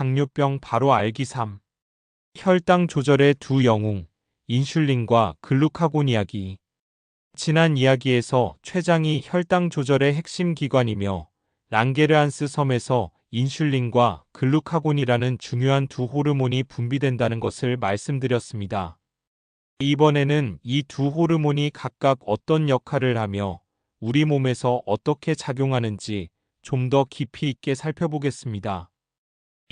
당뇨병 바로 알기 3. 혈당 조절의 두 영웅, 인슐린과 글루카곤 이야기. 지난 이야기에서 췌장이 혈당 조절의 핵심 기관이며 랑게르한스 섬에서 인슐린과 글루카곤이라는 중요한 두 호르몬이 분비된다는 것을 말씀드렸습니다. 이번에는 이 두 호르몬이 각각 어떤 역할을 하며 우리 몸에서 어떻게 작용하는지 좀 더 깊이 있게 살펴보겠습니다.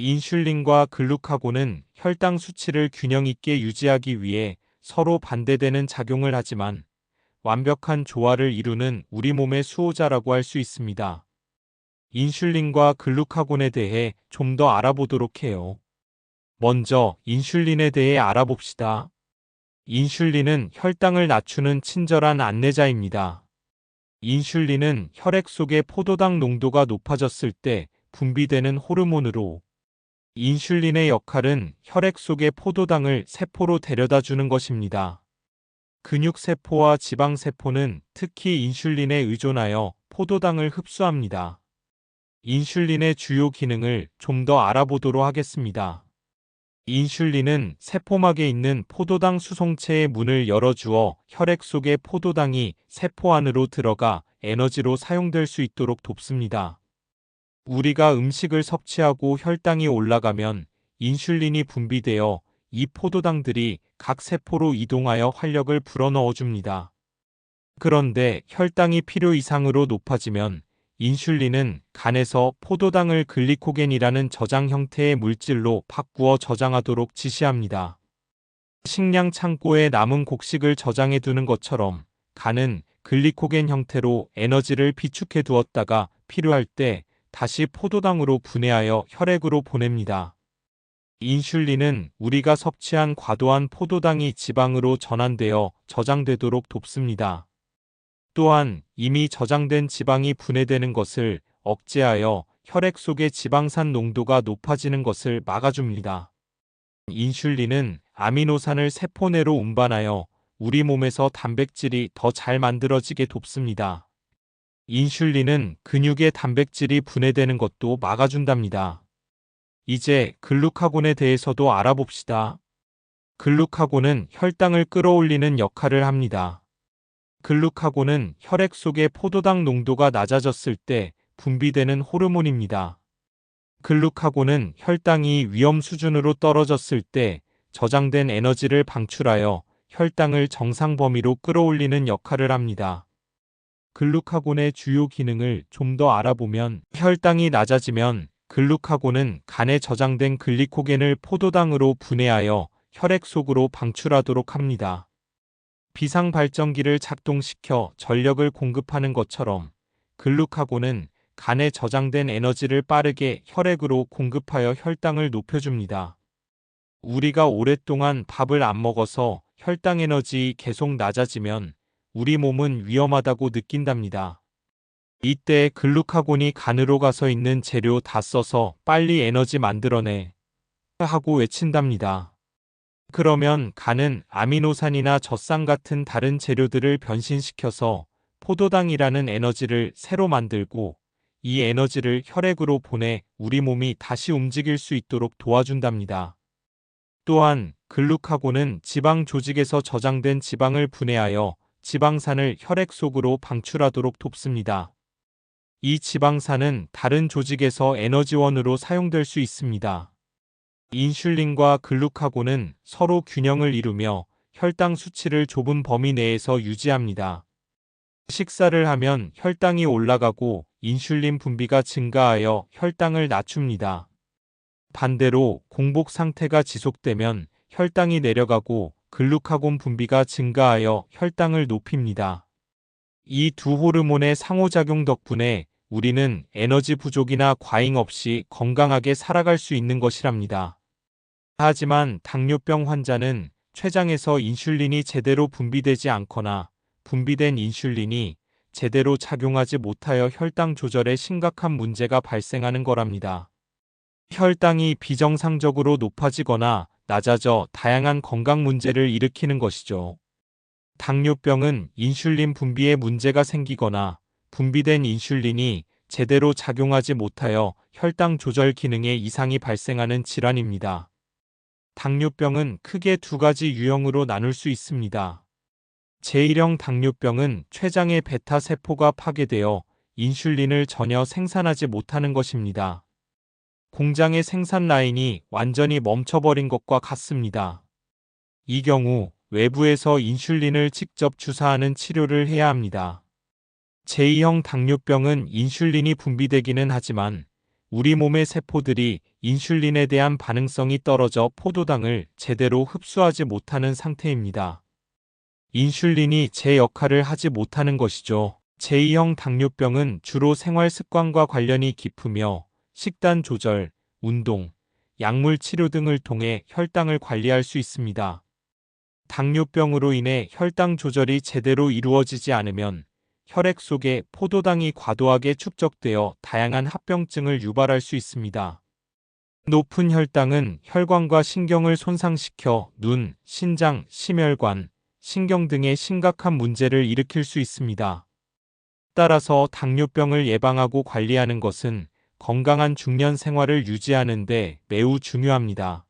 인슐린과 글루카곤은 혈당 수치를 균형 있게 유지하기 위해 서로 반대되는 작용을 하지만 완벽한 조화를 이루는 우리 몸의 수호자라고 할 수 있습니다. 인슐린과 글루카곤에 대해 좀 더 알아보도록 해요. 먼저 인슐린에 대해 알아봅시다. 인슐린은 혈당을 낮추는 친절한 안내자입니다. 인슐린은 혈액 속의 포도당 농도가 높아졌을 때 분비되는 호르몬으로 인슐린의 역할은 혈액 속의 포도당을 세포로 데려다 주는 것입니다. 근육세포와 지방세포는 특히 인슐린에 의존하여 포도당을 흡수합니다. 인슐린의 주요 기능을 좀 더 알아보도록 하겠습니다. 인슐린은 세포막에 있는 포도당 수송체의 문을 열어주어 혈액 속의 포도당이 세포 안으로 들어가 에너지로 사용될 수 있도록 돕습니다. 우리가 음식을 섭취하고 혈당이 올라가면 인슐린이 분비되어 이 포도당들이 각 세포로 이동하여 활력을 불어넣어 줍니다. 그런데 혈당이 필요 이상으로 높아지면 인슐린은 간에서 포도당을 글리코겐이라는 저장 형태의 물질로 바꾸어 저장하도록 지시합니다. 식량 창고에 남은 곡식을 저장해 두는 것처럼 간은 글리코겐 형태로 에너지를 비축해 두었다가 필요할 때 다시 포도당으로 분해하여 혈액으로 보냅니다. 인슐린은 우리가 섭취한 과도한 포도당이 지방으로 전환되어 저장되도록 돕습니다. 또한 이미 저장된 지방이 분해되는 것을 억제하여 혈액 속의 지방산 농도가 높아지는 것을 막아줍니다. 인슐린은 아미노산을 세포 내로 운반하여 우리 몸에서 단백질이 더 잘 만들어지게 돕습니다. 인슐린은 근육의 단백질이 분해되는 것도 막아준답니다. 이제 글루카곤에 대해서도 알아봅시다. 글루카곤은 혈당을 끌어올리는 역할을 합니다. 글루카곤은 혈액 속의 포도당 농도가 낮아졌을 때 분비되는 호르몬입니다. 글루카곤은 혈당이 위험 수준으로 떨어졌을 때 저장된 에너지를 방출하여 혈당을 정상 범위로 끌어올리는 역할을 합니다. 글루카곤의 주요 기능을 좀 더 알아보면 혈당이 낮아지면 글루카곤은 간에 저장된 글리코겐을 포도당으로 분해하여 혈액 속으로 방출하도록 합니다. 비상발전기를 작동시켜 전력을 공급하는 것처럼 글루카곤은 간에 저장된 에너지를 빠르게 혈액으로 공급하여 혈당을 높여줍니다. 우리가 오랫동안 밥을 안 먹어서 혈당 에너지 계속 낮아지면 우리 몸은 위험하다고 느낀답니다. 이때 글루카곤이 간으로 가서 있는 재료 다 써서 빨리 에너지 만들어내 하고 외친답니다. 그러면 간은 아미노산이나 젖산 같은 다른 재료들을 변신시켜서 포도당이라는 에너지를 새로 만들고 이 에너지를 혈액으로 보내 우리 몸이 다시 움직일 수 있도록 도와준답니다. 또한 글루카곤은 지방 조직에서 저장된 지방을 분해하여 지방산을 혈액 속으로 방출하도록 돕습니다. 이 지방산은 다른 조직에서 에너지원으로 사용될 수 있습니다. 인슐린과 글루카곤은 서로 균형을 이루며 혈당 수치를 좁은 범위 내에서 유지합니다. 식사를 하면 혈당이 올라가고 인슐린 분비가 증가하여 혈당을 낮춥니다. 반대로 공복 상태가 지속되면 혈당이 내려가고 글루카곤 분비가 증가하여 혈당을 높입니다. 이 두 호르몬의 상호작용 덕분에 우리는 에너지 부족이나 과잉 없이 건강하게 살아갈 수 있는 것이랍니다. 하지만 당뇨병 환자는 췌장에서 인슐린이 제대로 분비되지 않거나 분비된 인슐린이 제대로 작용하지 못하여 혈당 조절에 심각한 문제가 발생하는 거랍니다. 혈당이 비정상적으로 높아지거나 낮아져 다양한 건강 문제를 일으키는 것이죠. 당뇨병은 인슐린 분비에 문제가 생기거나 분비된 인슐린이 제대로 작용하지 못하여 혈당 조절 기능에 이상이 발생하는 질환입니다. 당뇨병은 크게 두 가지 유형으로 나눌 수 있습니다. 제1형 당뇨병은 췌장의 베타 세포가 파괴되어 인슐린을 전혀 생산하지 못하는 것입니다. 공장의 생산 라인이 완전히 멈춰버린 것과 같습니다. 이 경우 외부에서 인슐린을 직접 주사하는 치료를 해야 합니다. 제2형 당뇨병은 인슐린이 분비되기는 하지만 우리 몸의 세포들이 인슐린에 대한 반응성이 떨어져 포도당을 제대로 흡수하지 못하는 상태입니다. 인슐린이 제 역할을 하지 못하는 것이죠. 제2형 당뇨병은 주로 생활 습관과 관련이 깊으며 식단 조절, 운동, 약물 치료 등을 통해 혈당을 관리할 수 있습니다. 당뇨병으로 인해 혈당 조절이 제대로 이루어지지 않으면 혈액 속에 포도당이 과도하게 축적되어 다양한 합병증을 유발할 수 있습니다. 높은 혈당은 혈관과 신경을 손상시켜 눈, 신장, 심혈관, 신경 등의 심각한 문제를 일으킬 수 있습니다. 따라서 당뇨병을 예방하고 관리하는 것은 건강한 중년 생활을 유지하는 데 매우 중요합니다.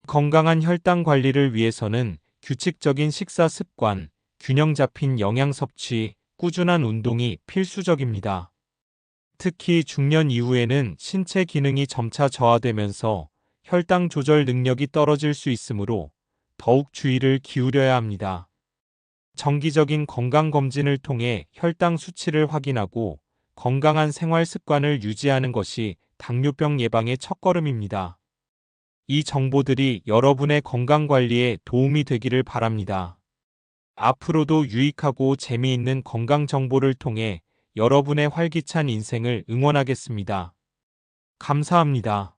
건강한 혈당 관리를 위해서는 규칙적인 식사 습관, 균형 잡힌 영양 섭취, 꾸준한 운동이 필수적입니다. 특히 중년 이후에는 신체 기능이 점차 저하되면서 혈당 조절 능력이 떨어질 수 있으므로 더욱 주의를 기울여야 합니다. 정기적인 건강검진을 통해 혈당 수치를 확인하고 건강한 생활 습관을 유지하는 것이 당뇨병 예방의 첫걸음입니다. 이 정보들이 여러분의 건강관리에 도움이 되기를 바랍니다. 앞으로도 유익하고 재미있는 건강 정보를 통해 여러분의 활기찬 인생을 응원하겠습니다. 감사합니다.